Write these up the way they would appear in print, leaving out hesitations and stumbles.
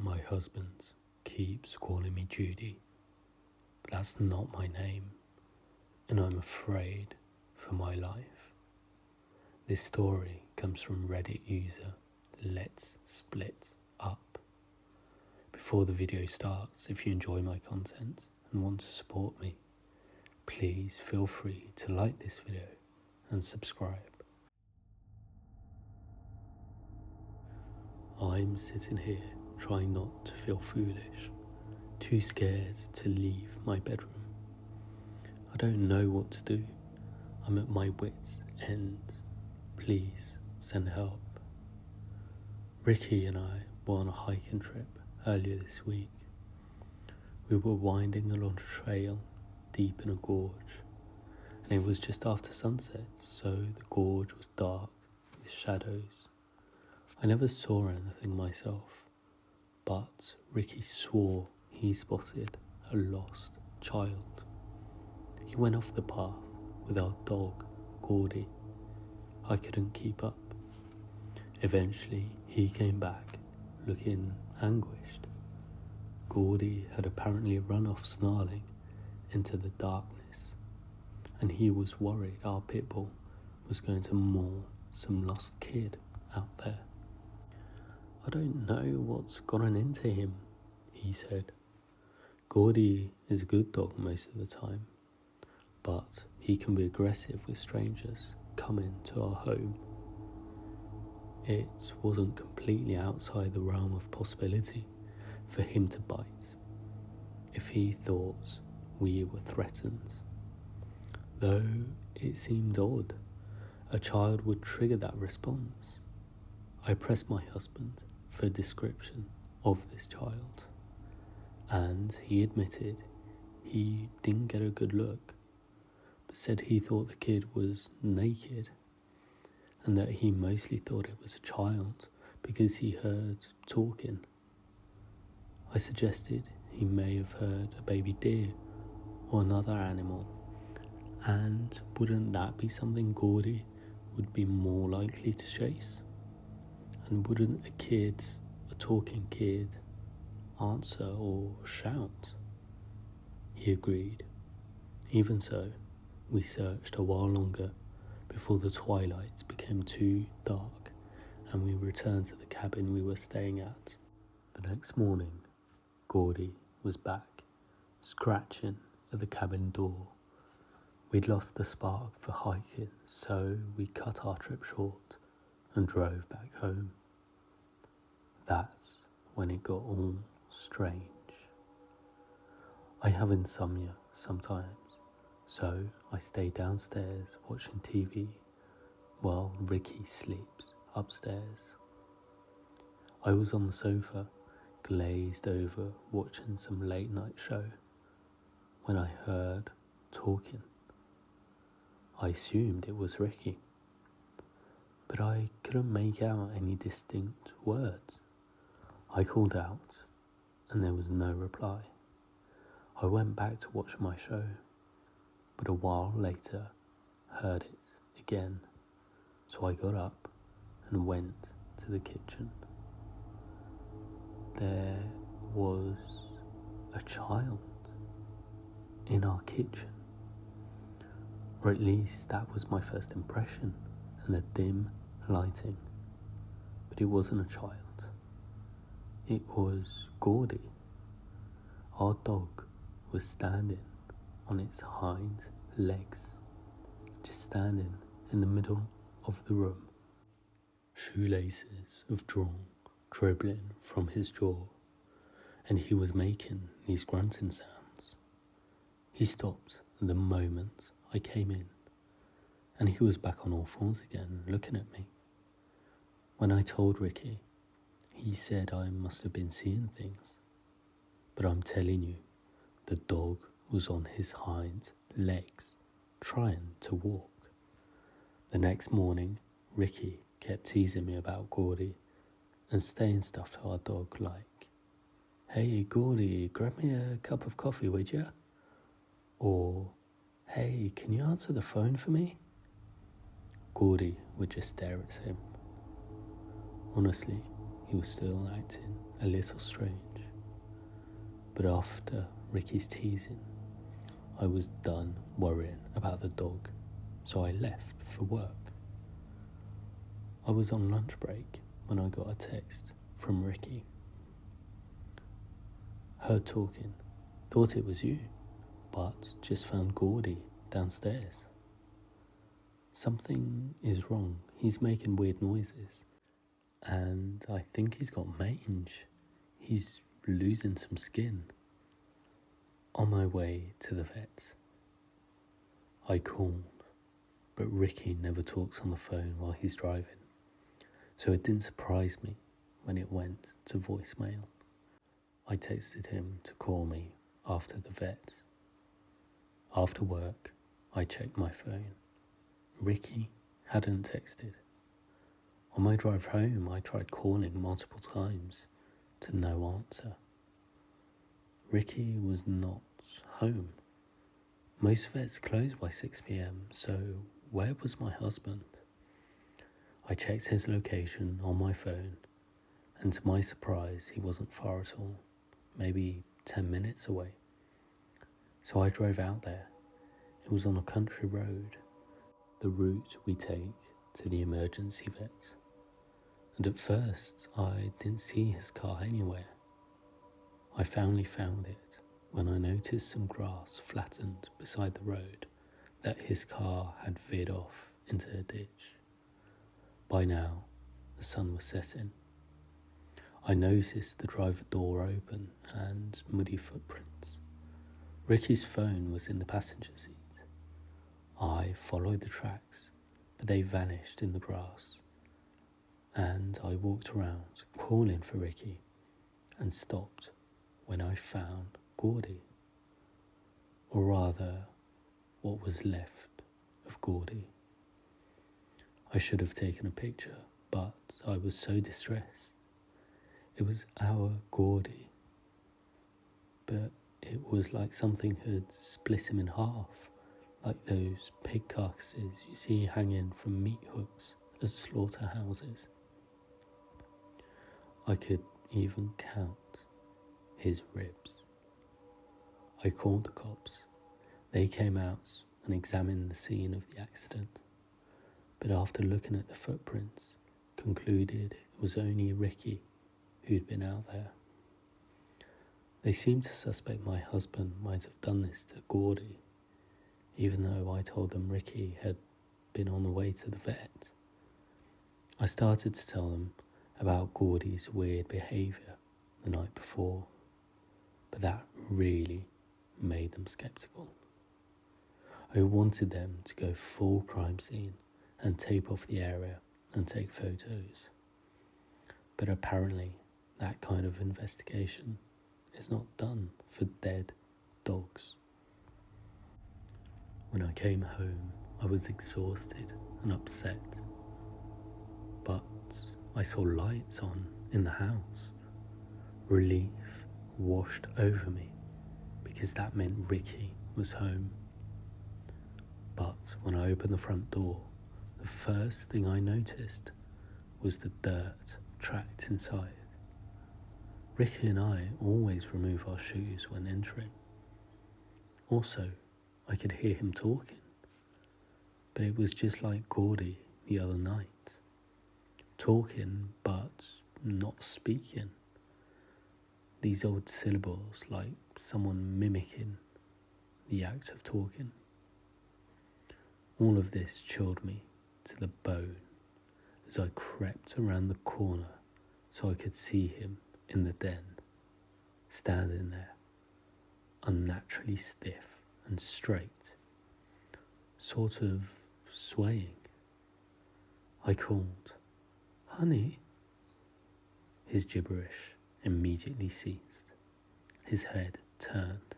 My husband keeps calling me Judy, but that's not my name, and I'm afraid for my life. This story comes from Reddit user Let's Split Up. Before the video starts, if you enjoy my content and want to support me, please feel free to like this video and subscribe. I'm sitting here trying not to feel foolish, too scared to leave my bedroom. I don't know what to do. I'm at my wits' end. Please send help. Ricky and I were on a hiking trip earlier this week. We were winding along a trail deep in a gorge, and it was just after sunset, so the gorge was dark with shadows. I never saw anything myself, but Ricky swore he spotted a lost child. He went off the path with our dog, Gordy. I couldn't keep up. Eventually, he came back, looking anguished. Gordy had apparently run off snarling into the darkness, and he was worried our pit bull was going to maul some lost kid out there. I don't know what's gotten into him, he said. Gordy is a good dog most of the time, but he can be aggressive with strangers coming to our home. It wasn't completely outside the realm of possibility for him to bite if he thought we were threatened. Though it seemed odd, a child would trigger that response. I pressed my husband for a description of this child, and he admitted he didn't get a good look, but said he thought the kid was naked and that he mostly thought it was a child because he heard talking. I suggested he may have heard a baby deer or another animal, and wouldn't that be something Gordy would be more likely to chase? And wouldn't a talking kid, answer or shout? He agreed. Even so, we searched a while longer before the twilight became too dark and we returned to the cabin we were staying at. The next morning, Gordy was back, scratching at the cabin door. We'd lost the spark for hiking, so we cut our trip short and drove back home. That's when it got all strange. I have insomnia sometimes, so I stay downstairs watching TV while Ricky sleeps upstairs. I was on the sofa, glazed over, watching some late night show, when I heard talking. I assumed it was Ricky, but I couldn't make out any distinct words. I called out, and there was no reply. I went back to watch my show, but a while later heard it again, so I got up and went to the kitchen. There was a child in our kitchen, or at least that was my first impression in the dim lighting, but it wasn't a child. It was Gordy. Our dog was standing on its hind legs, just standing in the middle of the room. Shoelaces of drawn dribbling from his jaw, and he was making these grunting sounds. He stopped the moment I came in, and he was back on all fours again, looking at me. When I told Ricky, he said I must have been seeing things, but I'm telling you, the dog was on his hind legs, trying to walk. The next morning, Ricky kept teasing me about Gordy and saying stuff to our dog like, "Hey Gordy, grab me a cup of coffee, would ya?" Or, "Hey, can you answer the phone for me?" Gordy would just stare at him. Honestly, he he was still acting a little strange. But after Ricky's teasing, I was done worrying about the dog, so I left for work. I was on lunch break when I got a text from Ricky. Heard talking, thought it was you, but just found Gordy downstairs. Something is wrong. He's making weird noises, and I think he's got mange. He's losing some skin. On my way to the vet, I called, but Ricky never talks on the phone while he's driving, so it didn't surprise me when it went to voicemail. I texted him to call me after the vet. After work, I checked my phone. Ricky hadn't texted. On my drive home, I tried calling multiple times to no answer. Ricky was not home. Most vets close by 6 p.m, so where was my husband? I checked his location on my phone, and to my surprise, he wasn't far at all, maybe 10 minutes away. So I drove out there. It was on a country road, the route we take to the emergency vet. And at first, I didn't see his car anywhere. I finally found it when I noticed some grass flattened beside the road that his car had veered off into a ditch. By now, the sun was setting. I noticed the driver door open and muddy footprints. Ricky's phone was in the passenger seat. I followed the tracks, but they vanished in the grass, and I walked around calling for Ricky and stopped when I found Gordy, or rather, what was left of Gordy. I should have taken a picture, but I was so distressed. It was our Gordy, but it was like something had split him in half, like those pig carcasses you see hanging from meat hooks at slaughterhouses. I could even count his ribs. I called the cops. They came out and examined the scene of the accident, but after looking at the footprints, concluded it was only Ricky who'd been out there. They seemed to suspect my husband might have done this to Gordy, even though I told them Ricky had been on the way to the vet. I started to tell them about Gordy's weird behaviour the night before, but that really made them sceptical. I wanted them to go full crime scene and tape off the area and take photos, but apparently that kind of investigation is not done for dead dogs. When I came home, I was exhausted and upset, but I saw lights on in the house. Relief washed over me because that meant Ricky was home. But when I opened the front door, the first thing I noticed was the dirt tracked inside. Ricky and I always remove our shoes when entering. Also, I could hear him talking, but it was just like Gordy the other night. Talking, but not speaking. These old syllables like someone mimicking the act of talking. All of this chilled me to the bone as I crept around the corner so I could see him in the den, standing there, unnaturally stiff and straight, sort of swaying. I called, "Honey." His gibberish immediately ceased. His head turned,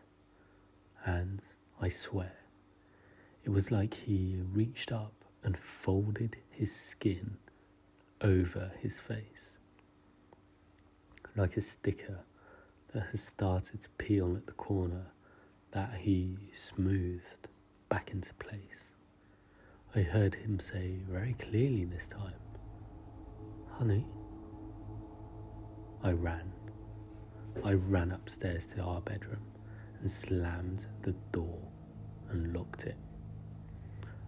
and I swear, it was like he reached up and folded his skin over his face, like a sticker that has started to peel at the corner that he smoothed back into place. I heard him say very clearly this time, "Honey." I ran. I ran upstairs to our bedroom and slammed the door and locked it.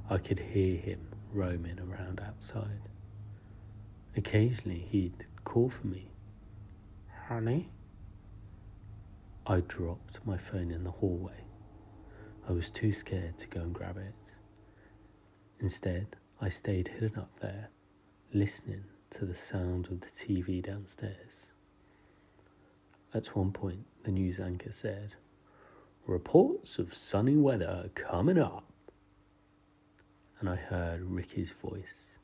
I could hear him roaming around outside. Occasionally he'd call for me. Honey? I dropped my phone in the hallway. I was too scared to go and grab it. Instead, I stayed hidden up there, listening to the sound of the TV downstairs. At one point, the news anchor said, "Reports of sunny weather coming up." And I heard Ricky's voice,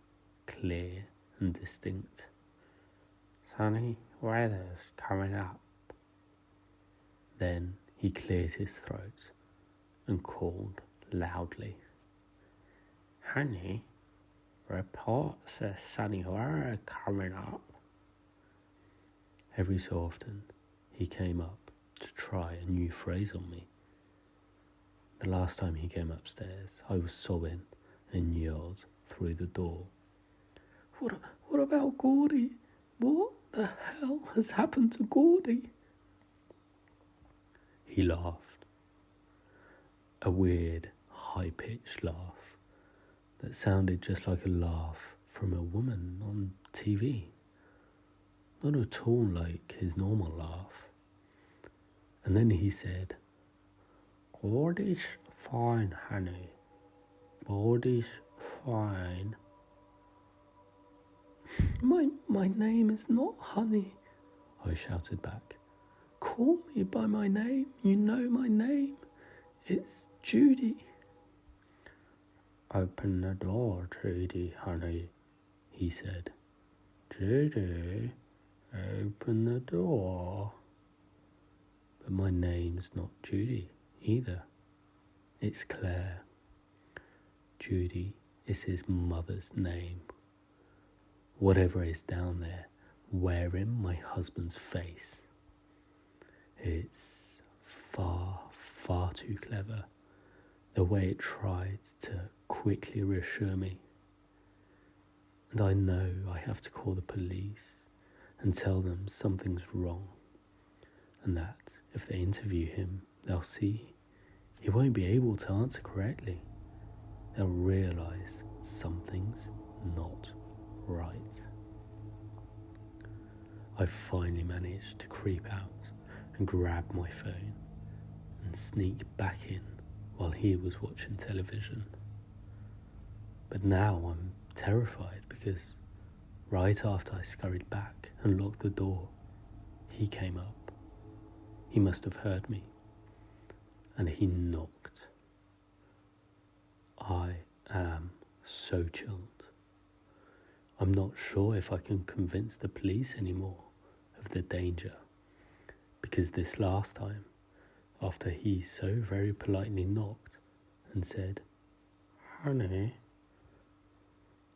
clear and distinct. "Sunny weather's coming up." Then he cleared his throat and called loudly, "Honey, reports of sunny weather coming up." Every so often, he came up to try a new phrase on me. The last time he came upstairs, I was sobbing and yelled through the door, What about Gordy? What the hell has happened to Gordy?" He laughed. A weird, high-pitched laugh that sounded just like a laugh from a woman on TV. Not at all like his normal laugh. And then he said, "Gordy's fine, honey. Gordy's fine." My name is not Honey," I shouted back. "Call me by my name. You know my name. It's Judy." "Open the door, Judy, honey," he said. "Judy, open the door." But my name's not Judy either. It's Claire. Judy is his mother's name. Whatever is down there, wearing my husband's face. It's far, far too clever, the way it tried to quickly reassure me. And I know I have to call the police and tell them something's wrong, and that if they interview him, they'll see he won't be able to answer correctly. They'll realise something's not right. I finally managed to creep out and grab my phone and sneak back in while he was watching television. But now I'm terrified because right after I scurried back and locked the door, he came up. He must have heard me, and he knocked. I am so chilled. I'm not sure if I can convince the police anymore of the danger, because this last time, after he so very politely knocked and said, "Honey,"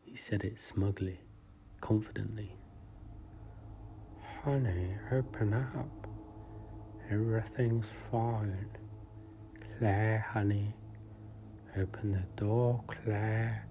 he said it smugly, confidently. "Honey, open up. Everything's fine. Claire, honey, open the door, Claire."